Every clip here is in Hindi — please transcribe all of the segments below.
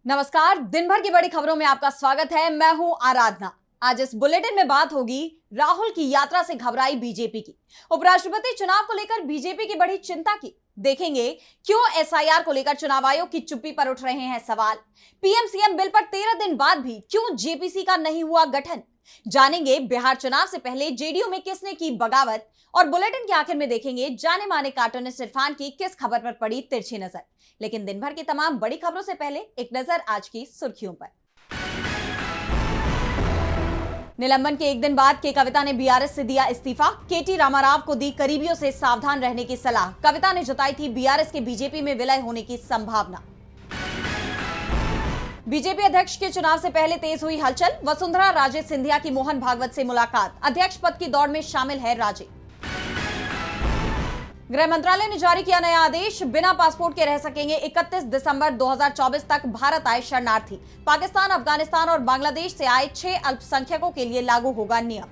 नमस्कार। दिन भर की बड़ी खबरों में आपका स्वागत है। मैं हूं आराधना। आज इस बुलेटिन में बात होगी राहुल की यात्रा से घबराई बीजेपी की, उपराष्ट्रपति चुनाव को लेकर बीजेपी की बड़ी चिंता की, देखेंगे क्यों एसआईआर को लेकर चुनाव आयोग की चुप्पी पर उठ रहे हैं सवाल, पीएम सीएम बिल पर 13 दिन बाद भी क्यों जेपीसी का नहीं हुआ गठन, जानेंगे बिहार चुनाव से पहले जेडीयू में किसने की बगावत, और बुलेटिन के आखिर में देखेंगे जाने माने कार्टूनिस्ट इरफान की किस खबर पर पड़ी तिरछी नजर। लेकिन दिन भर की तमाम बड़ी खबरों से पहले एक नजर आज की सुर्खियों पर। निलंबन के एक दिन बाद के कविता ने बीआरएस से दिया इस्तीफा, केटी रामाराव को दी करीबियों से सावधान रहने की सलाह। कविता ने जताई थी बीआरएस के बीजेपी में विलय होने की संभावना। बीजेपी अध्यक्ष के चुनाव से पहले तेज हुई हलचल, वसुंधरा राजे सिंधिया की मोहन भागवत से मुलाकात, अध्यक्ष पद की दौड़ में शामिल है राजे। गृह मंत्रालय ने जारी किया नया आदेश, बिना पासपोर्ट के रह सकेंगे 31 दिसंबर 2024 तक भारत आए शरणार्थी। पाकिस्तान, अफगानिस्तान और बांग्लादेश से आए 6 अल्पसंख्यकों के लिए लागू होगा नियम।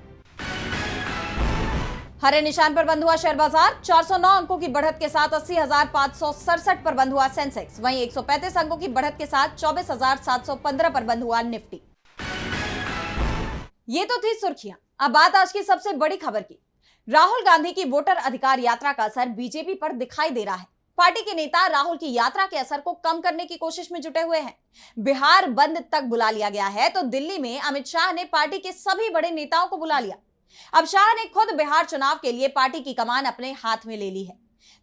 हरे निशान पर बंद हुआ शेयर बाजार, 409 अंकों की बढ़त के साथ 80,567 पर बंद हुआ सेंसेक्स, वहीं 135 अंकों की बढ़त के साथ 24,715 पर बंद हुआ निफ्टी। ये तो थी सुर्खियां। अब बात आज की सबसे बड़ी खबर की। राहुल गांधी की वोटर अधिकार यात्रा का असर बीजेपी पर दिखाई दे रहा है। पार्टी के नेता राहुल की यात्रा के असर को कम करने की कोशिश में जुटे हुए हैं। बिहार बंद तक बुला लिया गया है तो दिल्ली में अमित शाह ने पार्टी के सभी बड़े नेताओं को बुला लिया। अब शाह ने खुद बिहार चुनाव के लिए पार्टी की कमान अपने हाथ में ले ली है।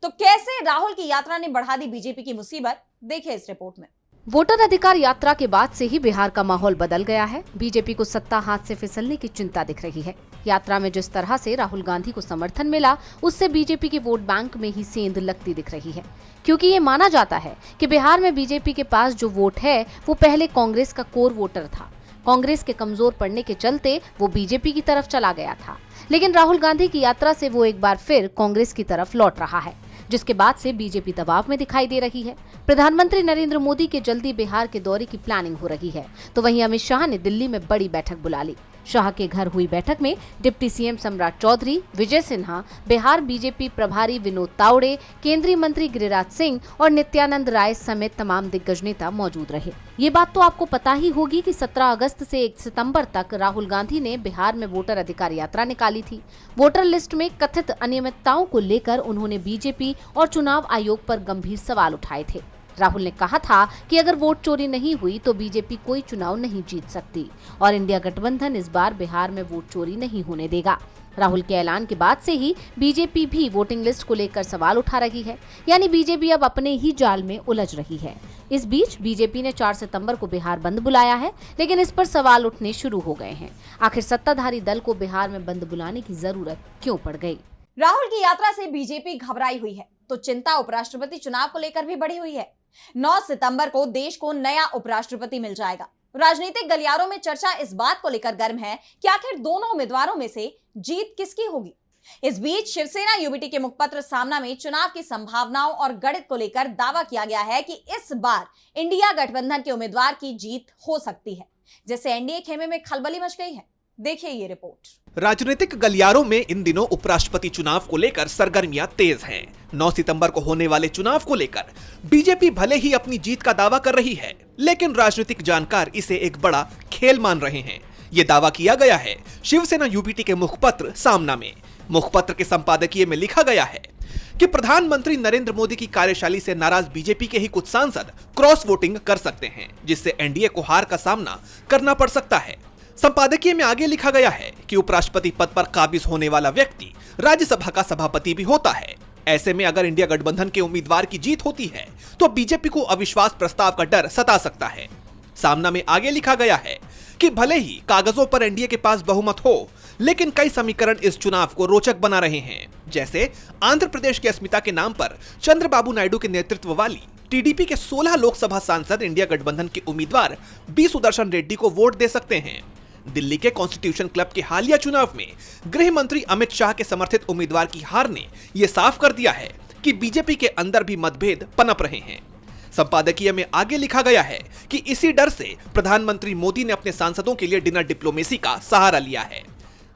तो कैसे राहुल की यात्रा ने बढ़ा दी बीजेपी की मुसीबत, देखिए इस रिपोर्ट में। वोटर अधिकार यात्रा के बाद से ही बिहार का माहौल बदल गया है। बीजेपी को सत्ता हाथ से फिसलने की चिंता दिख रही है। यात्रा में जिस तरह से राहुल गांधी को समर्थन मिला, उससे बीजेपी के वोट बैंक में ही सेंध लगती दिख रही है, क्योंकि ये माना जाता है कि बिहार में बीजेपी के पास जो वोट है वो पहले कांग्रेस का कोर वोटर था। कांग्रेस के कमजोर पड़ने के चलते वो बीजेपी की तरफ चला गया था, लेकिन राहुल गांधी की यात्रा से वो एक बार फिर कांग्रेस की तरफ लौट रहा है, जिसके बाद से बीजेपी दबाव में दिखाई दे रही है। प्रधानमंत्री नरेंद्र मोदी के जल्दी बिहार के दौरे की प्लानिंग हो रही है, तो वहीं अमित शाह ने दिल्ली में बड़ी बैठक बुला ली। शाह के घर हुई बैठक में डिप्टी सीएम सम्राट चौधरी, विजय सिन्हा, बिहार बीजेपी प्रभारी विनोद तावड़े, केंद्रीय मंत्री गिरिराज सिंह और नित्यानंद राय समेत तमाम दिग्गज नेता मौजूद रहे। ये बात तो आपको पता ही होगी कि 17 अगस्त से 1 सितंबर तक राहुल गांधी ने बिहार में वोटर अधिकार यात्रा निकाली थी। वोटर लिस्ट में कथित अनियमितताओं को लेकर उन्होंने बीजेपी और चुनाव आयोग पर गंभीर सवाल उठाए थे। राहुल ने कहा था कि अगर वोट चोरी नहीं हुई तो बीजेपी कोई चुनाव नहीं जीत सकती और इंडिया गठबंधन इस बार बिहार में वोट चोरी नहीं होने देगा। राहुल के ऐलान के बाद से ही बीजेपी भी वोटिंग लिस्ट को लेकर सवाल उठा रही है, यानी बीजेपी अब अपने ही जाल में उलझ रही है। इस बीच बीजेपी ने 4 सितंबर को बिहार बंद बुलाया है, लेकिन इस पर सवाल उठने शुरू हो गए हैं। आखिर सत्ताधारी दल को बिहार में बंद बुलाने की जरूरत क्यों पड़ गई? राहुल की यात्रा से बीजेपी घबराई हुई है तो चिंता उपराष्ट्रपति चुनाव को लेकर भी बढ़ी हुई है। 9 सितंबर को देश को नया उपराष्ट्रपति मिल जाएगा। राजनीतिक गलियारों में चर्चा इस बात को लेकर गर्म है कि आखिर दोनों उम्मीदवारों में से जीत किसकी होगी। इस बीच शिवसेना यूबीटी के मुखपत्र सामना में चुनाव की संभावनाओं और गणित को लेकर दावा किया गया है कि इस बार इंडिया गठबंधन के उम्मीदवार की जीत हो सकती है, जिससे एनडीए खेमे में खलबली मच गई है। देखिए ये रिपोर्ट। राजनीतिक गलियारों में इन दिनों उपराष्ट्रपति चुनाव को लेकर सरगर्मियां तेज हैं। 9 सितंबर को होने वाले चुनाव को लेकर बीजेपी भले ही अपनी जीत का दावा कर रही है, लेकिन राजनीतिक जानकार इसे एक बड़ा खेल मान रहे हैं। ये दावा किया गया है शिवसेना यूबीटी के मुखपत्र सामना में। मुखपत्र के संपादकीय में लिखा गया है कि प्रधानमंत्री नरेंद्र मोदी की कार्यशैली से नाराज बीजेपी के ही कुछ सांसद क्रॉस वोटिंग कर सकते हैं, जिससे एनडीए को हार का सामना करना पड़ सकता है। संपादकीय में आगे लिखा गया है कि उपराष्ट्रपति पद पर काबिज होने वाला व्यक्ति राज्यसभा का सभापति भी होता है। ऐसे में अगर इंडिया गठबंधन के उम्मीदवार की जीत होती है तो बीजेपी को अविश्वास प्रस्ताव का डर सता सकता है। सामना में आगे लिखा गया है कि भले ही कागजों पर एनडीए के पास बहुमत हो, लेकिन कई समीकरण इस चुनाव को रोचक बना रहे हैं। जैसे आंध्र प्रदेश की अस्मिता के नाम पर चंद्रबाबू नायडू के नेतृत्व वाली टीडीपी के 16 लोकसभा सांसद इंडिया गठबंधन के उम्मीदवार बी सुदर्शन रेड्डी को वोट दे सकते हैं। दिल्ली के कॉन्स्टिट्यूशन क्लब के हालिया चुनाव में गृह मंत्री अमित शाह के समर्थित उम्मीदवार की हार ने यह साफ कर दिया है कि बीजेपी के अंदर भी मतभेद पनप रहे हैं। संपादकीय में आगे लिखा गया है कि इसी डर से प्रधानमंत्री मोदी ने अपने सांसदों के लिए डिनर डिप्लोमेसी का सहारा लिया है।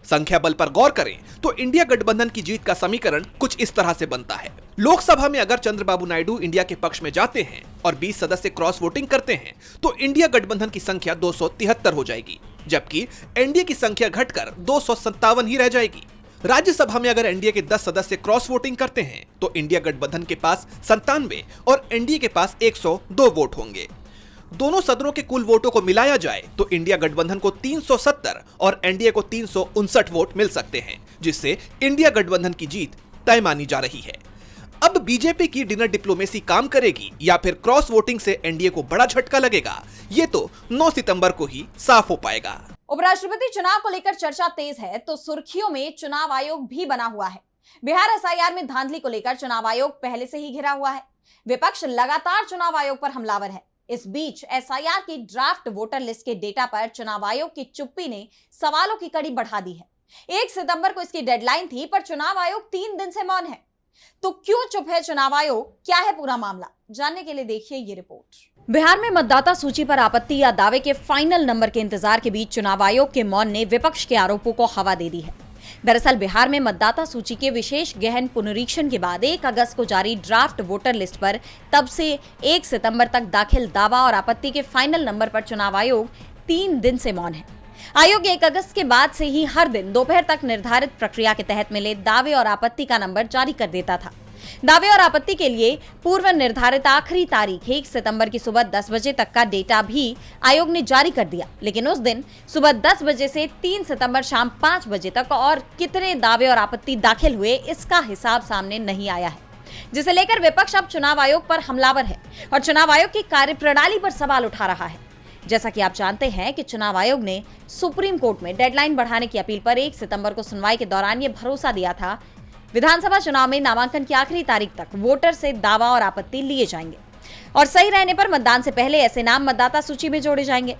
संख्या बल पर गौर करें तो इंडिया गठबंधन की जीत का समीकरण कुछ इस तरह से बनता है। लोकसभा में अगर चंद्रबाबू नायडू इंडिया के पक्ष में जाते हैं और 20 सदस्य क्रॉस वोटिंग करते हैं तो इंडिया गठबंधन की संख्या 273 हो जाएगी, जबकि एनडीए की संख्या घटकर 257 ही रह जाएगी। राज्यसभा में अगर एनडीए के 10 सदस्य क्रॉस वोटिंग करते हैं तो इंडिया गठबंधन के पास 97 और एनडीए के पास 102 वोट होंगे। दोनों सदनों के कुल वोटों को मिलाया जाए तो इंडिया गठबंधन को 370 और एनडीए को 359 वोट मिल सकते हैं, जिससे इंडिया गठबंधन की जीत तय मानी जा रही है। अब बीजेपी की डिनर डिप्लोमेसी काम करेगी या फिर क्रॉस वोटिंग से एनडीए को बड़ा झटका लगेगा, ये तो 9 सितंबर को ही साफ हो पाएगा। उपराष्ट्रपति चुनाव को लेकर चर्चा तेज है तो सुर्खियों में चुनाव आयोग भी बना हुआ है। बिहार एसआईआर में धांधली को लेकर चुनाव आयोग पहले से ही घिरा हुआ है। विपक्ष लगातार चुनाव आयोग पर हमलावर है। इस बीच एसआईआर की ड्राफ्ट वोटर लिस्ट के डेटा पर चुनाव आयोग की चुप्पी ने सवालों की कड़ी बढ़ा दी है। 1 सितंबर को इसकी डेडलाइन थी, पर चुनाव आयोग 3 दिन से मौन है। तो क्यों चुप है चुनाव आयोग, क्या है पूरा मामला, जानने के लिए देखिए ये रिपोर्ट। बिहार में मतदाता सूची पर आपत्ति या दावे के फाइनल नंबर के इंतजार के बीच चुनाव आयोग के मौन ने विपक्ष के आरोपों को हवा दे दी है। दरअसल बिहार में मतदाता सूची के विशेष गहन पुनरीक्षण के बाद 1 अगस्त को जारी ड्राफ्ट वोटर लिस्ट पर तब से 1 सितंबर तक दाखिल दावा और आपत्ति के फाइनल नंबर पर चुनाव आयोग 3 दिन से मौन है। आयोग 1 अगस्त के बाद से ही हर दिन दोपहर तक निर्धारित प्रक्रिया के तहत मिले दावे और आपत्ति का नंबर जारी कर देता था। दावे और आपत्ति के लिए पूर्व निर्धारित आखिरी तारीख 1 सितंबर की सुबह 10 बजे तक का डेटा भी आयोग ने जारी कर दिया, लेकिन उस दिन सुबह 10 बजे से 3 सितंबर शाम 5 बजे तक और कितने दावे और आपत्ति दाखिल हुए इसका हिसाब सामने नहीं आया है, जिसे लेकर विपक्ष अब चुनाव आयोग पर हमलावर है और चुनाव आयोग की कार्यप्रणाली पर सवाल उठा रहा है। जैसा कि आप जानते हैं कि चुनाव आयोग ने सुप्रीम कोर्ट में डेडलाइन बढ़ाने की अपील पर 1 सितंबर को सुनवाई के दौरान ये भरोसा दिया था, विधानसभा चुनाव में नामांकन की आखिरी तारीख तक वोटर से दावा और आपत्ति लिए जाएंगे और सही रहने पर मतदान से पहले ऐसे नाम मतदाता सूची में जोड़े जाएंगे।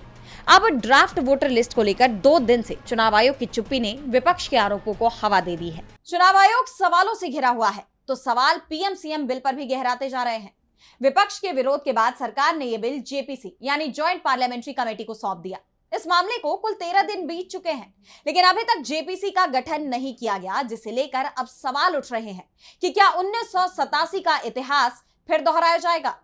अब ड्राफ्ट वोटर लिस्ट को लेकर 2 दिन से चुनाव आयोग की चुप्पी ने विपक्ष के आरोपों को हवा दे दी है। चुनाव आयोग सवालों से घिरा हुआ है तो सवाल पीएम सीएम बिल पर भी गहराते जा रहे हैं। विपक्ष के विरोध के बाद सरकार ने यह बिल जेपीसी यानी ज्वाइंट पार्लियामेंट्री कमेटी को सौंप दिया। इस मामले को कुल 13 दिन बीत चुके हैं, लेकिन अभी तक जेपीसी का गठन नहीं किया गया, जिसे लेकर अब सवाल उठ रहे हैं कि क्या 1987 का इतिहास फिर दोहराया जाएगा।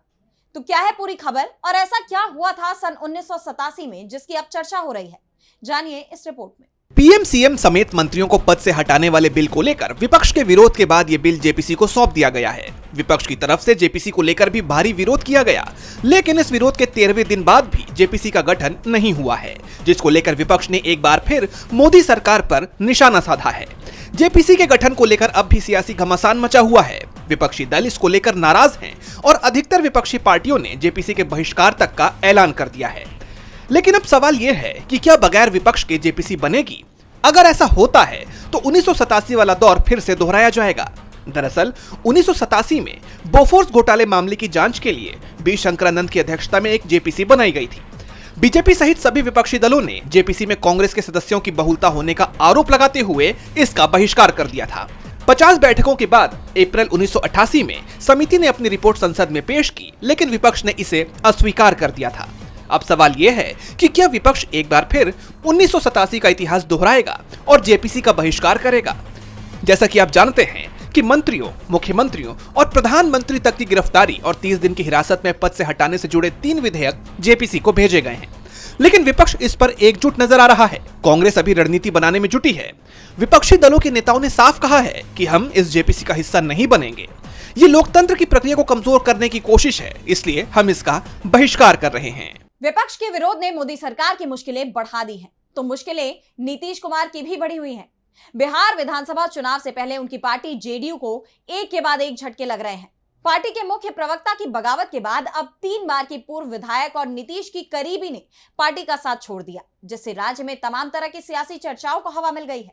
तो क्या है पूरी खबर और ऐसा क्या हुआ था सन 1987 में जिसकी अब चर्चा हो रही है, जानिए इस रिपोर्ट में। पीएम सीएम समेत मंत्रियों को पद से हटाने वाले बिल को लेकर विपक्ष के विरोध के बाद ये बिल जेपीसी को सौंप दिया गया है। विपक्ष की तरफ से जेपीसी को लेकर भी भारी विरोध किया गया, लेकिन इस विरोध के 13वें दिन बाद भी जेपीसी का गठन नहीं हुआ है, जिसको लेकर विपक्ष ने एक बार फिर मोदी सरकार पर निशाना साधा है। जेपीसी के गठन को लेकर अब भी सियासी घमासान मचा हुआ है। विपक्षी दल इसको लेकर नाराज हैं और अधिकतर विपक्षी पार्टियों ने जेपीसी के बहिष्कार तक का ऐलान कर दिया है। लेकिन अब सवाल यह है कि क्या बगैर विपक्ष के जेपीसी बनेगी? अगर ऐसा होता है तो 1987 वाला दौर फिर से दोहराया जाएगा। दरअसल 1987 में बोफोर्स घोटाले मामले की जांच के लिए बी शंकरानंद की अध्यक्षता में एक जेपीसी बनाई गई थी। बीजेपी सहित सभी विपक्षी दलों ने जेपीसी में कांग्रेस के सदस्यों की बहुलता होने का आरोप लगाते हुए इसका बहिष्कार कर दिया था। 50 बैठकों के बाद अप्रैल 1988 में समिति ने अपनी रिपोर्ट संसद में पेश की, लेकिन विपक्ष ने इसे अस्वीकार कर दिया था। अब सवाल यह है कि क्या विपक्ष एक बार फिर 1987 का इतिहास दोहराएगा और जेपीसी का बहिष्कार करेगा? जैसा कि आप जानते हैं कि मंत्रियों, मुख्यमंत्रियों और प्रधानमंत्री तक की गिरफ्तारी और 30 दिन की हिरासत में पद से हटाने से जुड़े 3 विधेयक जेपीसी को भेजे गए हैं, लेकिन विपक्ष इस पर एकजुट नजर आ रहा है। कांग्रेस अभी रणनीति बनाने में जुटी है। विपक्षी दलों के नेताओं ने साफ कहा है कि हम इस जेपीसी का हिस्सा नहीं बनेंगे। ये लोकतंत्र की प्रक्रिया को कमजोर करने की कोशिश है, इसलिए हम इसका बहिष्कार कर रहे हैं। विपक्ष के विरोध ने मोदी सरकार की मुश्किलें बढ़ा दी हैं, तो मुश्किलें नीतीश कुमार की भी बढ़ी हुई हैं। बिहार विधानसभा चुनाव से पहले उनकी पार्टी जेडीयू को एक के बाद एक झटके लग रहे हैं। पार्टी के मुख्य प्रवक्ता की बगावत के बाद अब 3 बार की पूर्व विधायक और नीतीश की करीबी ने पार्टी का साथ छोड़ दिया, जिससे राज्य में तमाम तरह की सियासी चर्चाओं को हवा मिल गई है।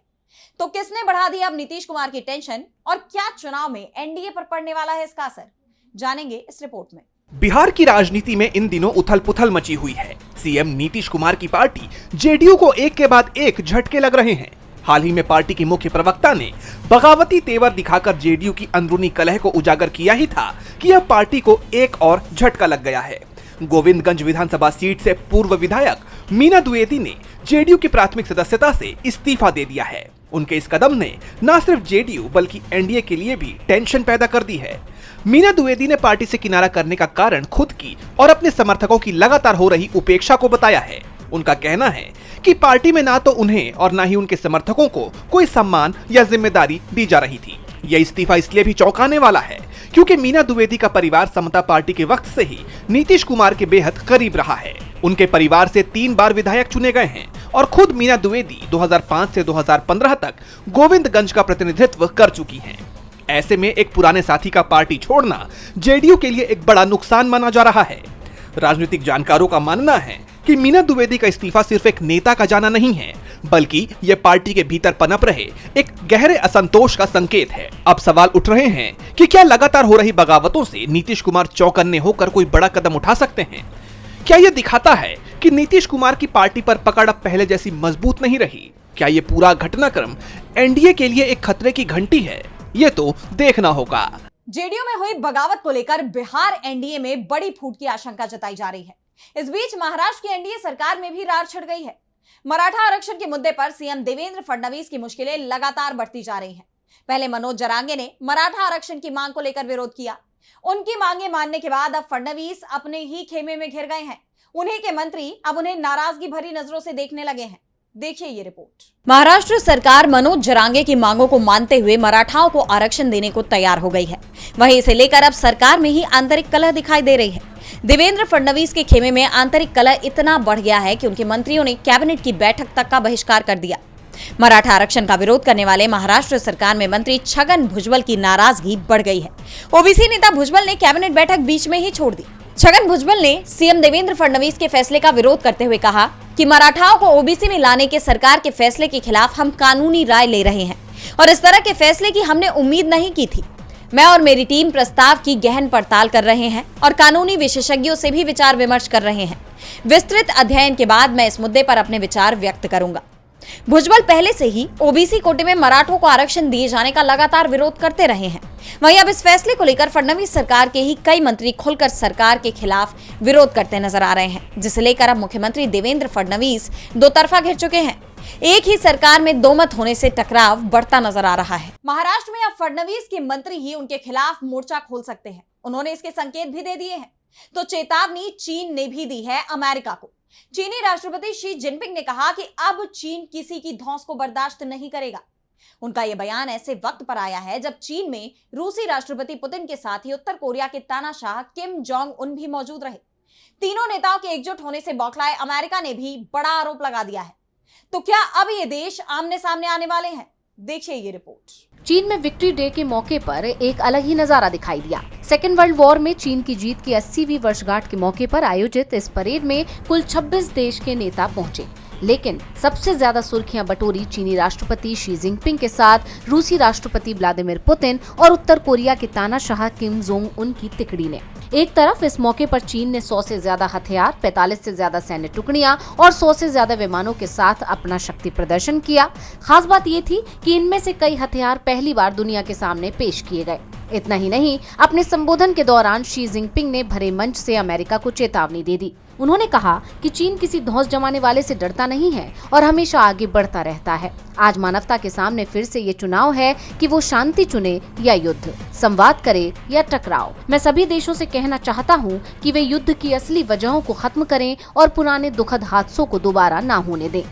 तो किसने बढ़ा दिया अब नीतीश कुमार की टेंशन और क्या चुनाव में एनडीए पर पड़ने वाला है इसका असर, जानेंगे इस रिपोर्ट में। बिहार की राजनीति में इन दिनों उथल-पुथल मची हुई है। सीएम नीतीश कुमार की पार्टी जेडीयू को एक के बाद एक झटके लग रहे हैं। हाल ही में पार्टी की मुख्य प्रवक्ता ने बगावती तेवर दिखाकर जेडीयू की अंदरूनी कलह को उजागर किया ही था कि अब पार्टी को एक और झटका लग गया है। गोविंदगंज विधानसभा सीट से पूर्व विधायक मीना द्विवेदी ने जेडीयू की प्राथमिक सदस्यता से इस्तीफा दे दिया है। उनके इस कदम ने न सिर्फ जेडीयू बल्कि एनडीए के लिए भी टेंशन पैदा कर दी है। मीना द्विवेदी ने पार्टी से किनारा करने का कारण खुद की और अपने समर्थकों की लगातार हो रही उपेक्षा को बताया है। उनका कहना है कि पार्टी में ना तो उन्हें और ना ही उनके समर्थकों को कोई सम्मान या जिम्मेदारी दी जा रही थी। यह इस्तीफा इसलिए भी चौंकाने वाला है क्योंकि मीना द्विवेदी का परिवार समता पार्टी के वक्त से ही नीतीश कुमार के बेहद करीब रहा है। उनके परिवार से 3 बार विधायक चुने गए हैं और खुद मीना द्विवेदी 2005 से 2015 तक गोविंदगंज का प्रतिनिधित्व कर चुकी हैं। ऐसे में एक पुराने साथी का पार्टी छोड़ना जेडीयू के लिए एक बड़ा नुकसान माना जा रहा है। राजनीतिक जानकारों का मानना है कि मीना द्विवेदी का इस्तीफा सिर्फ एक नेता का जाना नहीं है, बल्कि ये पार्टी के भीतर पनप रहे एक गहरे असंतोष का संकेत है। अब सवाल उठ रहे हैं कि क्या लगातार हो रही बगावतों से नीतीश कुमार चौकन्ने होकर कोई बड़ा कदम उठा सकते हैं? क्या ये दिखाता है कि नीतीश कुमार की पार्टी पर पकड़ अब पहले जैसी मजबूत नहीं रही? क्या ये पूरा घटनाक्रम एनडीए के लिए एक खतरे की घंटी है? ये तो देखना होगा। जेडीयू में हुई बगावत को लेकर बिहार एनडीए में बड़ी फूट की आशंका जताई जा रही है। इस बीच महाराष्ट्र की एनडीए सरकार में भी रार छिड़ गई है। मराठा आरक्षण के मुद्दे पर सीएम देवेंद्र फडणवीस की मुश्किलें लगातार बढ़ती जा रही हैं। पहले मनोज जरांगे ने मराठा आरक्षण की मांग को लेकर विरोध किया। उनकी मांगे मानने के बाद अब फडणवीस अपने ही खेमे में घिर गए हैं। उन्हीं के मंत्री अब उन्हें नाराजगी भरी नजरों से देखने लगे हैं। देखिए ये रिपोर्ट। महाराष्ट्र सरकार मनोज जरांगे की मांगों को मानते हुए मराठाओं को आरक्षण देने को तैयार हो गई है। वहीं इसे लेकर अब सरकार में ही आंतरिक कलह दिखाई दे रही है। देवेंद्र फडणवीस के खेमे में आंतरिक कलह इतना बढ़ गया है कि उनके मंत्रियों ने कैबिनेट की बैठक तक का बहिष्कार कर दिया। मराठा आरक्षण का विरोध करने वाले महाराष्ट्र सरकार में मंत्री छगन भुजबल की नाराजगी बढ़ गई है। ओबीसी नेता भुजबल ने कैबिनेट बैठक बीच में ही छोड़ दी। छगन भुजबल ने सीएम देवेंद्र फडणवीस के फैसले का विरोध करते हुए कहा कि मराठाओं को ओबीसी में लाने के सरकार के फैसले के खिलाफ हम कानूनी राय ले रहे हैं और इस तरह के फैसले की हमने उम्मीद नहीं की थी। मैं और मेरी टीम प्रस्ताव की गहन पड़ताल कर रहे हैं और कानूनी विशेषज्ञों से भी विचार विमर्श कर रहे हैं। विस्तृत अध्ययन के बाद मैं इस मुद्दे पर अपने विचार व्यक्त करूंगा। भुजबल पहले से ही ओबीसी कोटे में मराठों को आरक्षण दिए जाने का लगातार विरोध करते रहे हैं। वहीं अब इस फैसले को लेकर फडणवीस सरकार के ही कई मंत्री खुलकर सरकार के खिलाफ विरोध करते नजर आ रहे हैं, जिसे लेकर अब मुख्यमंत्री देवेंद्र फडणवीस दो तरफा घिर चुके हैं। एक ही सरकार में दो मत होने से टकराव बढ़ता नजर आ रहा है। महाराष्ट्र में अब फडणवीस के मंत्री ही उनके खिलाफ मोर्चा खोल सकते हैं। उन्होंने इसके संकेत भी दे दिए हैं। तो चेतावनी चीन ने भी दी है अमेरिका को। चीनी राष्ट्रपति शी जिनपिंग ने कहा कि अब चीन किसी की धौंस को बर्दाश्त नहीं करेगा। उनका यह बयान ऐसे वक्त पर आया है जब चीन में रूसी राष्ट्रपति पुतिन के साथ ही उत्तर कोरिया के तानाशाह किम जोंग उन भी मौजूद रहे। तीनों नेताओं के एकजुट होने से बौखलाए अमेरिका ने भी बड़ा आरोप लगा दिया है। तो क्या अब ये देश आमने सामने आने वाले हैं? देखिए ये रिपोर्ट। चीन में विक्ट्री डे के मौके पर एक अलग ही नजारा दिखाई दिया। सेकेंड वर्ल्ड वॉर में चीन की जीत की 80वीं वर्षगांठ के मौके पर आयोजित इस परेड में कुल 26 देश के नेता पहुंचे, लेकिन सबसे ज्यादा सुर्खियां बटोरी चीनी राष्ट्रपति शी जिनपिंग के साथ रूसी राष्ट्रपति व्लादिमीर पुतिन और उत्तर कोरिया के तानाशाह किम जोंग उन की तिकड़ी ने। एक तरफ इस मौके पर चीन ने 100 से ज्यादा हथियार, 45 से ज्यादा सैन्य टुकड़ियां और 100 से ज्यादा विमानों के साथ अपना शक्ति प्रदर्शन किया। खास बात ये थी कि इनमें से कई हथियार पहली बार दुनिया के सामने पेश किए गए। इतना ही नहीं, अपने संबोधन के दौरान शी जिनपिंग ने भरे मंच से अमेरिका को चेतावनी दे दी। उन्होंने कहा कि चीन किसी धौंस जमाने वाले से डरता नहीं है और हमेशा आगे बढ़ता रहता है। आज मानवता के सामने फिर से ये चुनाव है कि वो शांति चुने या युद्ध, संवाद करे या टकराव। मैं सभी देशों से कहना चाहता हूँ कि वे युद्ध की असली वजहों को खत्म करें और पुराने दुखद हादसों को दोबारा ना होने दें।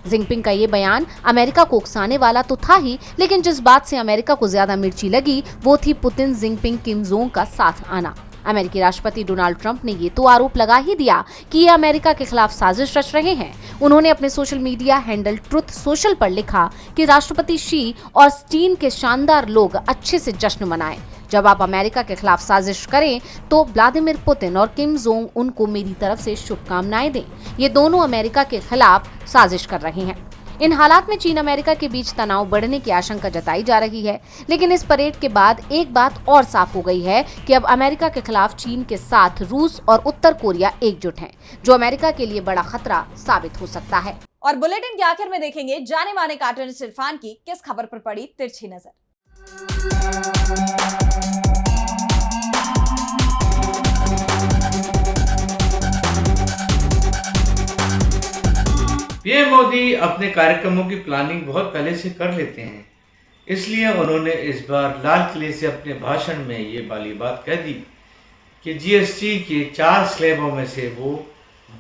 जिनपिंग का ये बयान अमेरिका को उकसाने वाला तो था ही, लेकिन जिस बात से अमेरिका को ज्यादा मिर्ची लगी वो थी पुतिन, जिनपिंग, किम जोंग का साथ आना। अमेरिकी राष्ट्रपति डोनाल्ड ट्रंप ने ये तो आरोप लगा ही दिया कि ये अमेरिका के खिलाफ साजिश रच रहे हैं। उन्होंने अपने social media handle truth social पर लिखा कि राष्ट्रपति शी और चीन के शानदार लोग अच्छे से जश्न मनाएं। जब आप अमेरिका के खिलाफ साजिश करें तो व्लादिमीर पुतिन और किम जोंग उनको मेरी तरफ से शुभकामनाएं दें। ये दोनों अमेरिका के खिलाफ साजिश कर रहे हैं। इन हालात में चीन अमेरिका के बीच तनाव बढ़ने की आशंका जताई जा रही है, लेकिन इस परेड के बाद एक बात और साफ हो गई है कि अब अमेरिका के खिलाफ चीन के साथ रूस और उत्तर कोरिया एकजुट हैं, जो अमेरिका के लिए बड़ा खतरा साबित हो सकता है। और बुलेटिन के आखिर में देखेंगे जाने माने कार्टूनिस्ट इरफान की किस खबर पर पड़ी तिरछी नजर। पीएम मोदी अपने कार्यक्रमों की प्लानिंग बहुत पहले से कर लेते हैं, इसलिए उन्होंने इस बार लाल किले से अपने भाषण में ये वाली बात कह दी कि जीएसटी के 4 स्लैबों में से वो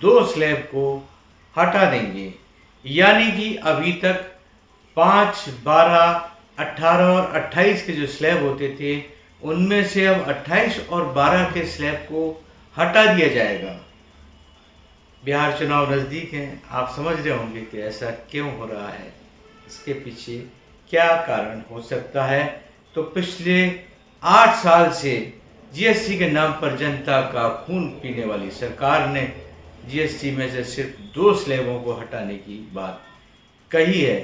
2 स्लैब को हटा देंगे, यानी कि अभी तक 5, 12, 18 और 28 के जो स्लैब होते थे उनमें से अब 28 और 12 के स्लैब को हटा दिया जाएगा। बिहार चुनाव नज़दीक हैं, आप समझ रहे होंगे कि ऐसा क्यों हो रहा है, इसके पीछे क्या कारण हो सकता है। तो पिछले 8 साल से जीएसटी के नाम पर जनता का खून पीने वाली सरकार ने जीएसटी में से सिर्फ 2 स्लैबों को हटाने की बात कही है।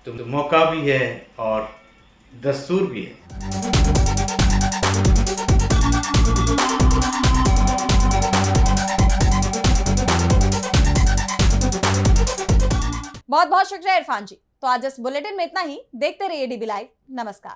तो मौका भी है और दस्तूर भी है। बहुत बहुत शुक्रिया इरफान जी। तो आज इस बुलेटिन में इतना ही। देखते रहिए डीबी लाइव। नमस्कार।